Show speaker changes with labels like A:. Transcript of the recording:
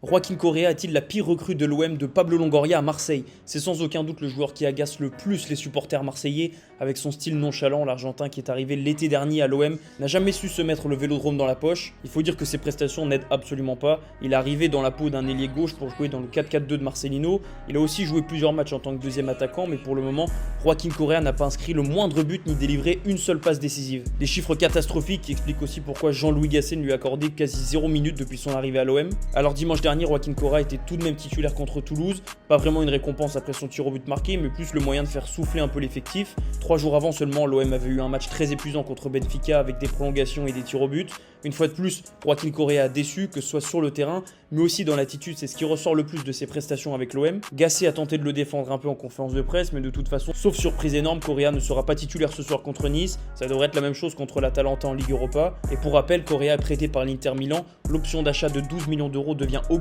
A: Joaquin Correa est-il la pire recrue de l'OM de Pablo Longoria à Marseille? C'est sans aucun doute le joueur qui agace le plus les supporters marseillais avec son style nonchalant. L'Argentin qui est arrivé l'été dernier à l'OM n'a jamais su se mettre le vélodrome dans la poche. Il faut dire que ses prestations n'aident absolument pas. Il est arrivé dans la peau d'un ailier gauche pour jouer dans le 4-4-2 de Marcelino. Il a aussi joué plusieurs matchs en tant que deuxième attaquant, mais pour le moment, Joaquin Correa n'a pas inscrit le moindre but ni délivré une seule passe décisive. Des chiffres catastrophiques qui expliquent aussi pourquoi Jean-Louis Gasset ne lui a accordé quasi 0 minutes depuis son arrivée à l'OM. Alors dimanche dernier, Joaquin Correa était tout de même titulaire contre Toulouse, pas vraiment une récompense après son tir au but marqué, mais plus le moyen de faire souffler un peu l'effectif. 3 jours avant seulement, l'OM avait eu un match très épuisant contre Benfica avec des prolongations et des tirs au but. Une fois de plus, Joaquin Correa a déçu, que ce soit sur le terrain, mais aussi dans l'attitude, c'est ce qui ressort le plus de ses prestations avec l'OM. Gasset a tenté de le défendre un peu en conférence de presse, mais de toute façon, sauf surprise énorme, Correa ne sera pas titulaire ce soir contre Nice. Ça devrait être la même chose contre l'Atalanta en Ligue Europa. Et pour rappel, Correa est prêté par l'Inter Milan. L'option d'achat de 12 millions d'euros devient obligatoire